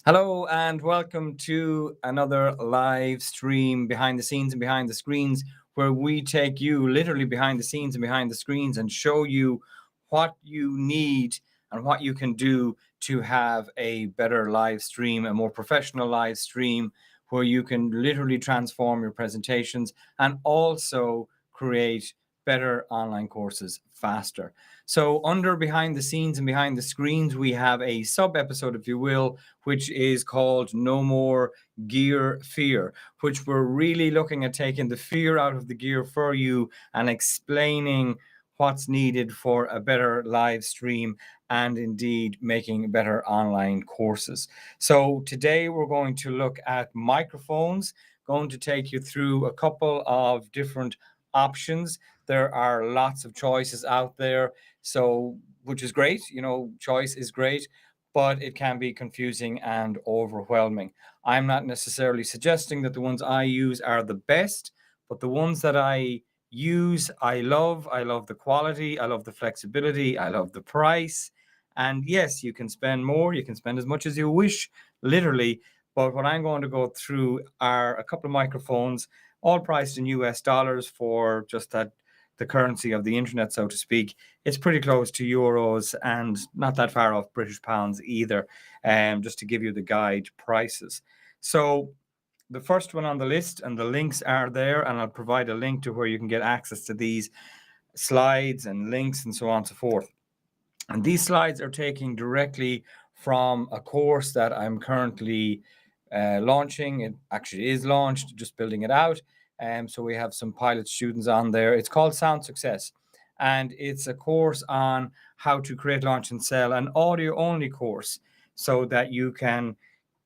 Hello and welcome to another live stream behind the scenes and behind the screens, where we take you literally behind the scenes and behind the screens and show you what you need and what you can do to have a better live stream, a more professional live stream, where you can literally transform your presentations and also create better online courses faster. So under behind the scenes and behind the screens, we have a sub episode, if you will, which is called No More Gear Fear, which we're really looking at taking the fear out of the gear for you and explaining what's needed for a better live stream and indeed making better online courses. So today we're going to look at microphones, going to take you through a couple of different options. There are lots of choices out there, so which is great. Choice is great, but it can be confusing and overwhelming. I'm not necessarily suggesting that the ones I use are the best, but the ones that I use, I love. I love the quality, I love the flexibility, I love the price. And yes, you can spend more, you can spend as much as you wish, literally. But what I'm going to go through are a couple of microphones, all priced in US dollars for just that, the currency of the internet, so to speak. It's pretty close to euros and not that far off British pounds either, just to give you the guide prices. So the first one on the list, and the links are there, and I'll provide a link to where you can get access to these slides and links and so on and so forth. And these slides are taken directly from a course that I'm currently launching. It actually is launched, just building it out. So we have some pilot students on there. It's called Sound Success. And it's a course on how to create, launch, and sell an audio only course so that you can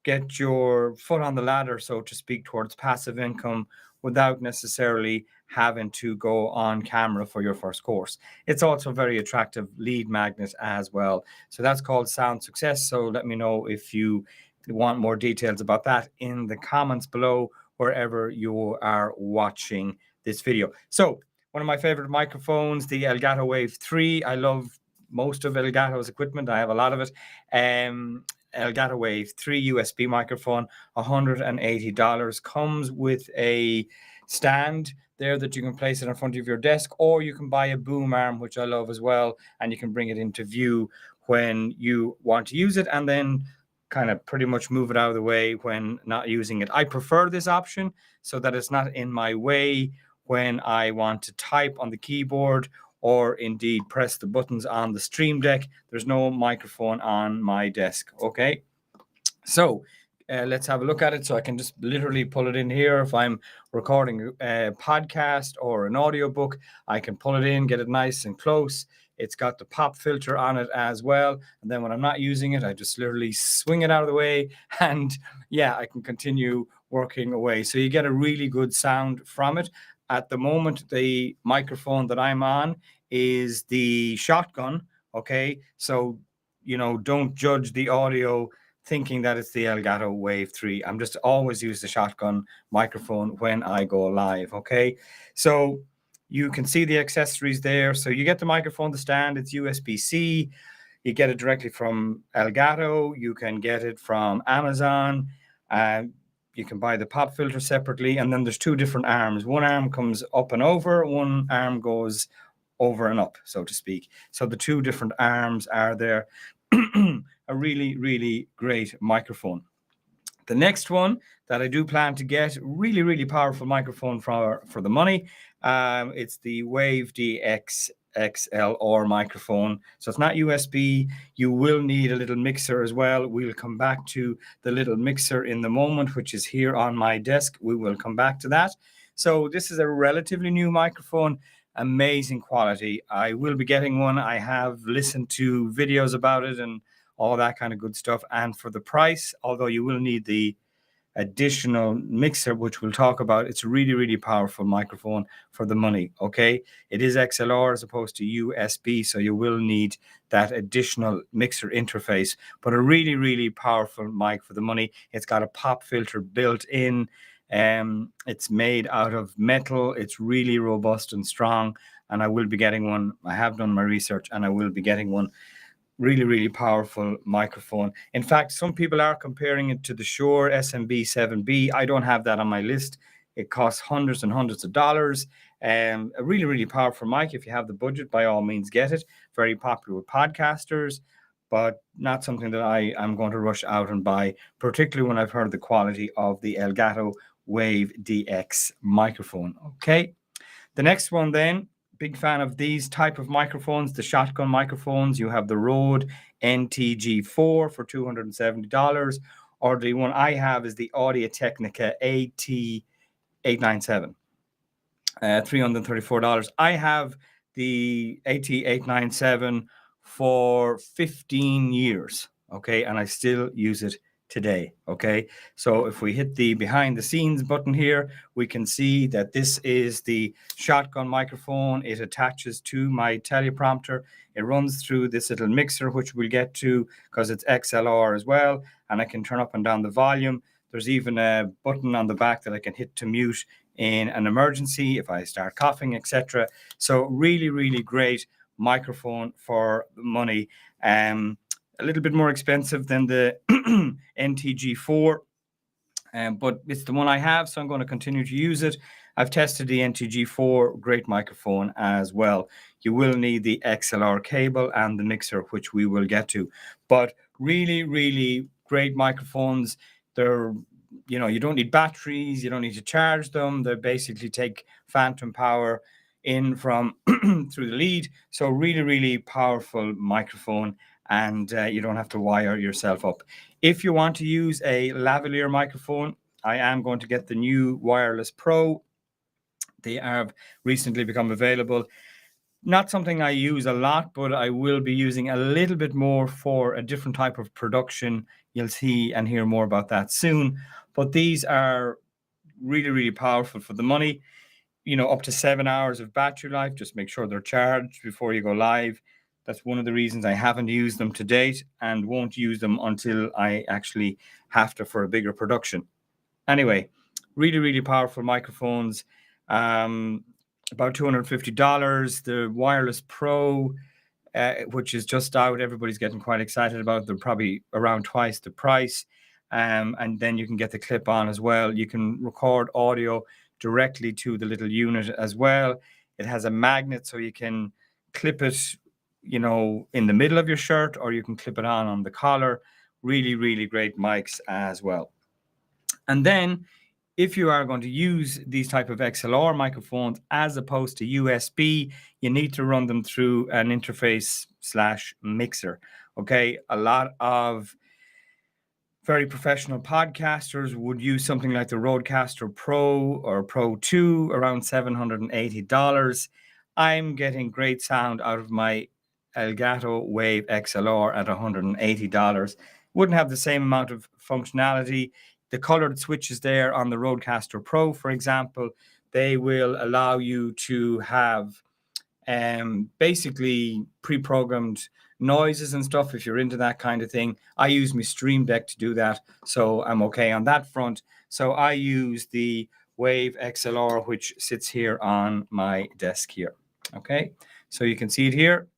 get your foot on the ladder, so to speak, towards passive income without necessarily having to go on camera for your first course. It's also a very attractive lead magnet as well. So that's called Sound Success. So let me know if you want more details about that in the comments below, wherever you are watching this video. So one of my favorite microphones, the Elgato Wave 3. I love most of Elgato's equipment. I have a lot of it. Elgato Wave 3 USB microphone, $180. Comes with a stand there that you can place it in front of your desk, or you can buy a boom arm, which I love as well, and you can bring it into view when you want to use it, and then kind of pretty much move it out of the way when not using it. I prefer this option so that it's not in my way when I want to type on the keyboard or indeed press the buttons on the Stream Deck. There's no microphone on my desk. Okay, so let's have a look at it. So I can just literally pull it in here. If I'm recording a podcast or an audiobook, I can pull it in, get it nice and close. It's got the pop filter on it as well. And then when I'm not using it, I just literally swing it out of the way, and yeah, I can continue working away. So you get a really good sound from it. At the moment, the microphone that I'm on is the shotgun. Okay, so don't judge the audio thinking that it's the Elgato Wave 3. I'm just always use the shotgun microphone when I go live. Okay, so you can see the accessories there. So you get the microphone, the stand, it's USB-C. You get it directly from Elgato. You can get it from Amazon. You can buy the pop filter separately, and then there's two different arms. One arm comes up and over, one arm goes over and up, so to speak. So the two different arms are there. A really, really great microphone. The next one that I do plan to get, really, really powerful microphone for the money. It's the Wave DX XLR microphone. So it's not USB. You will need a little mixer as well. We'll come back to the little mixer in the moment, which is here on my desk. We will come back to that. So this is a relatively new microphone, amazing quality. I will be getting one. I have listened to videos about it and all that kind of good stuff. And for the price, although you will need the additional mixer, which we'll talk about, it's a really, really powerful microphone for the money. Okay, it is XLR as opposed to USB, so you will need that additional mixer interface, but a really, really powerful mic for the money. It's got a pop filter built in. It's made out of metal. It's really robust and strong, and I will be getting one. I have done my research, and I will be getting one Really, really powerful microphone. In fact, some people are comparing it to the Shure SMB 7B. I don't have that on my list. It costs hundreds and hundreds of dollars. A really, really powerful mic. If you have the budget, by all means, get it. Very popular with podcasters, but not something that I am going to rush out and buy, particularly when I've heard the quality of the Elgato Wave DX microphone. Okay. The next one then, big fan of these type of microphones, the shotgun microphones. You have the Rode NTG4 for $270, or the one I have is the Audio-Technica AT897, $334. I have the AT897 for 15 years, okay, and I still use it today. Okay, so if we hit the behind the scenes button here, we can see that this is the shotgun microphone. It attaches to my teleprompter. It runs through this little mixer, which we'll get to because it's XLR as well, and I can turn up and down the volume. There's even a button on the back that I can hit to mute in an emergency if I start coughing, etc. So really, really great microphone for money. A little bit more expensive than the NTG4, but it's the one I have, so I'm going to continue to use it. I've tested the NTG4, great microphone as well. You will need the XLR cable and the mixer, which we will get to, but really, really great microphones. They're, you don't need batteries, you don't need to charge them. They basically take phantom power in from through the lead. So really, really powerful microphone, and you don't have to wire yourself up. If you want to use a lavalier microphone, I am going to get the new Wireless Pro. They have recently become available. Not something I use a lot, but I will be using a little bit more for a different type of production. You'll see and hear more about that soon. But these are really, really powerful for the money. Up to 7 hours of battery life. Just make sure they're charged before you go live. That's one of the reasons I haven't used them to date and won't use them until I actually have to for a bigger production. Anyway, really, really powerful microphones. About $250. The Wireless Pro, which is just out, everybody's getting quite excited about. They're probably around twice the price. And then you can get the clip on as well. You can record audio directly to the little unit as well. It has a magnet, so you can clip it, in the middle of your shirt, or you can clip it on the collar. Really, really great mics as well. And then if you are going to use these type of XLR microphones as opposed to USB, you need to run them through an interface / mixer. Okay, a lot of very professional podcasters would use something like the Rodecaster Pro or Pro 2, around $780. I'm getting great sound out of my Elgato Wave XLR at $180. Wouldn't have the same amount of functionality. The colored switches there on the Rodecaster Pro, for example, they will allow you to have basically pre-programmed noises and stuff if you're into that kind of thing. I use my Stream Deck to do that, so I'm okay on that front. So I use the Wave XLR, which sits here on my desk here. Okay, so you can see it here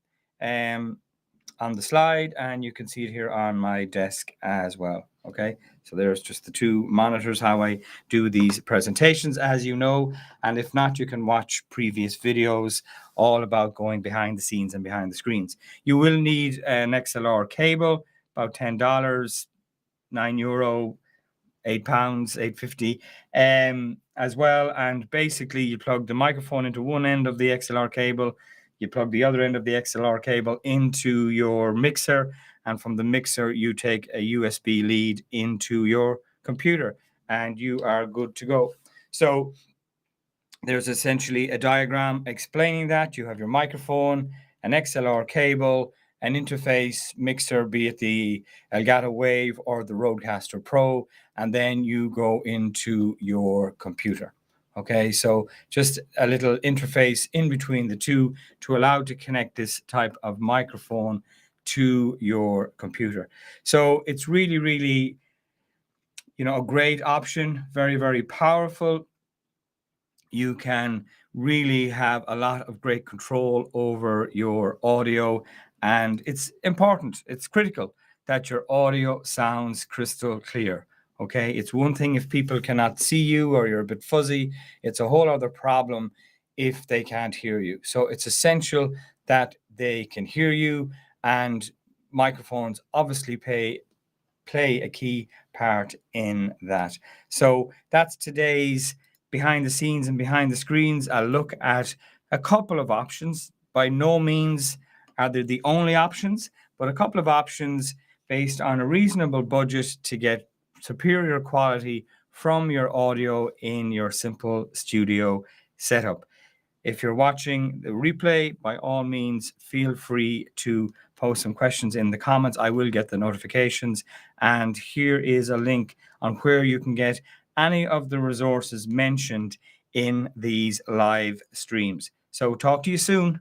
on the slide, and you can see it here on my desk as well. Okay, so there's just the two monitors, how I do these presentations, as you know. And if not, you can watch previous videos all about going behind the scenes and behind the screens. You will need an XLR cable, about $10, €9, £8, $8.50 as well. And basically you plug the microphone into one end of the XLR cable, you plug the other end of the XLR cable into your mixer, and from the mixer you take a USB lead into your computer and you are good to go. So there's essentially a diagram explaining that. You have your microphone, an XLR cable, an interface mixer, be it the Elgato Wave or the Rodecaster Pro, and then you go into your computer. Okay, so just a little interface in between the two to allow to connect this type of microphone to your computer. So it's really, really, a great option, very, very powerful. You can really have a lot of great control over your audio And it's important, it's critical that your audio sounds crystal clear. Okay, it's one thing if people cannot see you or you're a bit fuzzy, it's a whole other problem if they can't hear you. So it's essential that they can hear you, and microphones obviously play a key part in that. So that's today's behind the scenes and behind the screens. I'll look at a couple of options. By no means are they the only options, but a couple of options based on a reasonable budget to get superior quality from your audio in your simple studio setup. If you're watching the replay, by all means, feel free to post some questions in the comments. I will get the notifications. And here is a link on where you can get any of the resources mentioned in these live streams. So talk to you soon.